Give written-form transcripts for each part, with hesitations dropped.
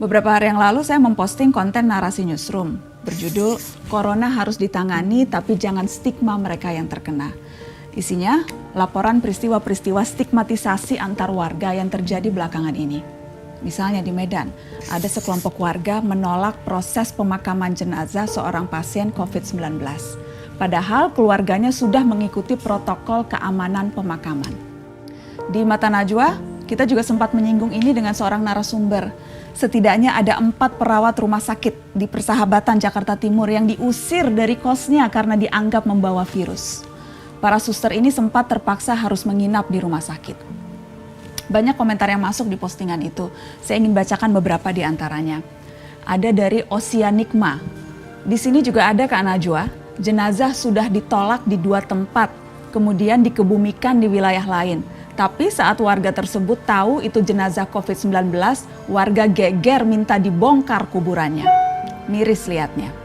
Beberapa hari yang lalu saya memposting konten narasi newsroom berjudul Corona harus ditangani tapi jangan stigma mereka yang terkena. Isinya laporan peristiwa-peristiwa stigmatisasi antar warga yang terjadi belakangan ini. Misalnya di Medan, ada sekelompok warga menolak proses pemakaman jenazah seorang pasien COVID-19. Padahal keluarganya sudah mengikuti protokol keamanan pemakaman. Di Mata Najwa, kita juga sempat menyinggung ini dengan seorang narasumber. Setidaknya ada 4 perawat rumah sakit di Persahabatan Jakarta Timur yang diusir dari kosnya karena dianggap membawa virus. Para suster ini sempat terpaksa harus menginap di rumah sakit. Banyak komentar yang masuk di postingan itu. Saya ingin bacakan beberapa di antaranya. Ada dari Oceanikma. Di sini juga ada Kak Najwa. Jenazah sudah ditolak di 2 tempat, kemudian dikebumikan di wilayah lain. Tapi saat warga tersebut tahu itu jenazah COVID-19, warga geger minta dibongkar kuburannya. Miris lihatnya.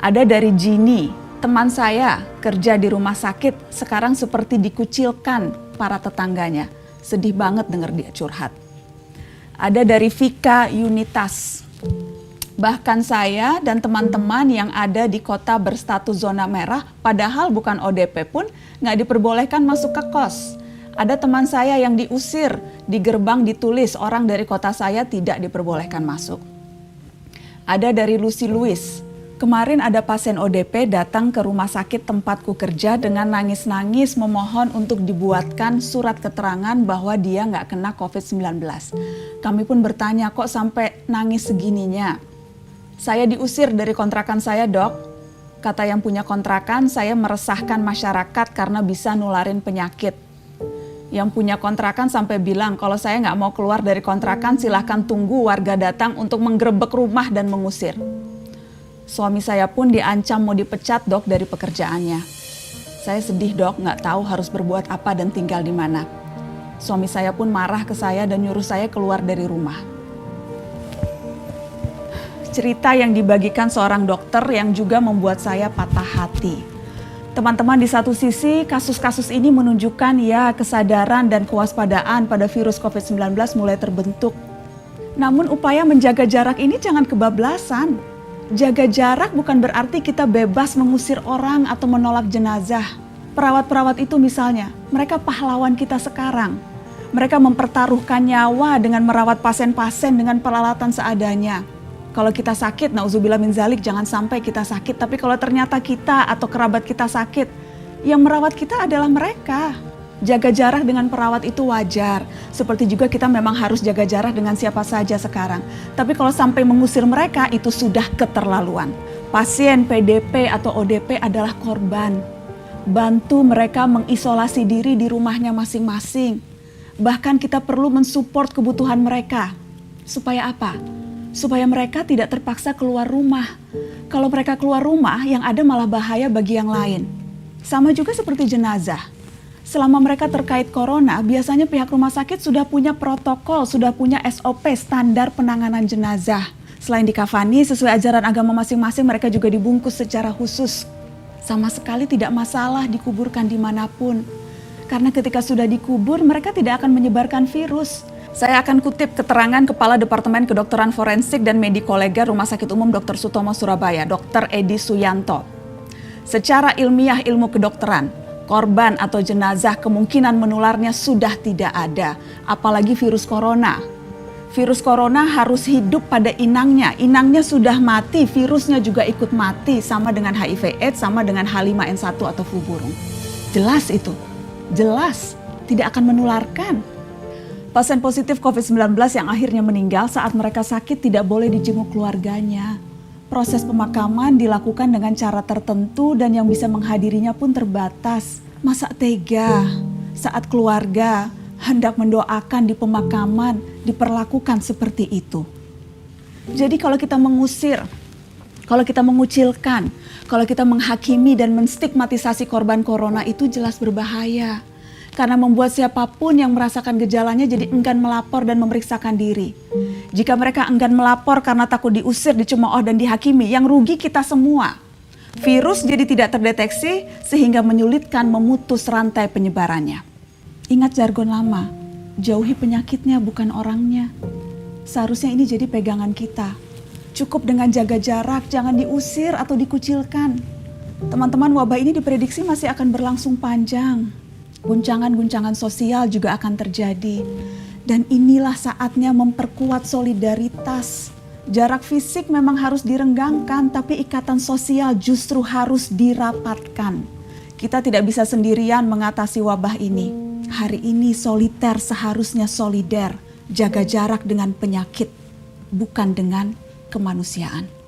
Ada dari Jini, teman saya kerja di rumah sakit, sekarang seperti dikucilkan para tetangganya. Sedih banget dengar dia curhat. Ada dari Vika Unitas. Bahkan saya dan teman-teman yang ada di kota berstatus zona merah, padahal bukan ODP pun nggak diperbolehkan masuk ke kos. Ada teman saya yang diusir, di gerbang ditulis orang dari kota saya tidak diperbolehkan masuk. Ada dari Lucy Louis, kemarin ada pasien ODP datang ke rumah sakit tempatku kerja dengan nangis-nangis memohon untuk dibuatkan surat keterangan bahwa dia nggak kena COVID-19. Kami pun bertanya, kok sampai nangis segininya? Saya diusir dari kontrakan saya, Dok. Kata yang punya kontrakan, saya meresahkan masyarakat karena bisa nularin penyakit. Yang punya kontrakan sampai bilang kalau saya nggak mau keluar dari kontrakan silahkan tunggu warga datang untuk menggerebek rumah dan mengusir. Suami saya pun diancam mau dipecat, Dok, dari pekerjaannya. Saya sedih, Dok, nggak tahu harus berbuat apa dan tinggal di mana. Suami saya pun marah ke saya dan nyuruh saya keluar dari rumah. Cerita yang dibagikan seorang dokter yang juga membuat saya patah hati. Teman-teman, di satu sisi kasus-kasus ini menunjukkan ya kesadaran dan kewaspadaan pada virus COVID-19 mulai terbentuk. Namun upaya menjaga jarak ini jangan kebablasan. Jaga jarak bukan berarti kita bebas mengusir orang atau menolak jenazah. Perawat-perawat itu misalnya, mereka pahlawan kita sekarang. Mereka mempertaruhkan nyawa dengan merawat pasien-pasien dengan peralatan seadanya. Kalau kita sakit, nauzubillah min zalik, jangan sampai kita sakit. Tapi kalau ternyata kita atau kerabat kita sakit, yang merawat kita adalah mereka. Jaga jarak dengan perawat itu wajar. Seperti juga kita memang harus jaga jarak dengan siapa saja sekarang. Tapi kalau sampai mengusir mereka, itu sudah keterlaluan. Pasien PDP atau ODP adalah korban. Bantu mereka mengisolasi diri di rumahnya masing-masing. Bahkan kita perlu mensupport kebutuhan mereka. Supaya apa? Supaya mereka tidak terpaksa keluar rumah. Kalau mereka keluar rumah, yang ada malah bahaya bagi yang lain. Sama juga seperti jenazah. Selama mereka terkait corona, biasanya pihak rumah sakit sudah punya protokol, sudah punya SOP, standar penanganan jenazah. Selain dikafani, sesuai ajaran agama masing-masing, mereka juga dibungkus secara khusus. Sama sekali tidak masalah dikuburkan dimanapun. Karena ketika sudah dikubur, mereka tidak akan menyebarkan virus. Saya akan kutip keterangan Kepala Departemen Kedokteran Forensik dan Medikolega Rumah Sakit Umum Dr. Sutomo Surabaya, Dr. Edi Suyanto. Secara ilmiah ilmu kedokteran, korban atau jenazah kemungkinan menularnya sudah tidak ada, apalagi virus corona. Virus corona harus hidup pada inangnya. Inangnya sudah mati, virusnya juga ikut mati, sama dengan HIV/AIDS, sama dengan H5N1 atau flu burung. Jelas itu, jelas tidak akan menularkan. Pasien positif COVID-19 yang akhirnya meninggal saat mereka sakit tidak boleh dijenguk keluarganya. Proses pemakaman dilakukan dengan cara tertentu dan yang bisa menghadirinya pun terbatas. Masa tega saat keluarga hendak mendoakan di pemakaman diperlakukan seperti itu. Jadi kalau kita mengusir, kalau kita mengucilkan, kalau kita menghakimi dan menstigmatisasi korban corona itu jelas berbahaya. Karena membuat siapapun yang merasakan gejalanya jadi enggan melapor dan memeriksakan diri. Jika mereka enggan melapor karena takut diusir, dicemooh dan dihakimi, yang rugi kita semua. Virus jadi tidak terdeteksi sehingga menyulitkan memutus rantai penyebarannya. Ingat jargon lama, jauhi penyakitnya bukan orangnya. Seharusnya ini jadi pegangan kita. Cukup dengan jaga jarak, jangan diusir atau dikucilkan. Teman-teman, wabah ini diprediksi masih akan berlangsung panjang. Guncangan-guncangan sosial juga akan terjadi. Dan inilah saatnya memperkuat solidaritas. Jarak fisik memang harus direnggangkan, tapi ikatan sosial justru harus dirapatkan. Kita tidak bisa sendirian mengatasi wabah ini. Hari ini soliter seharusnya solider, jaga jarak dengan penyakit, bukan dengan kemanusiaan.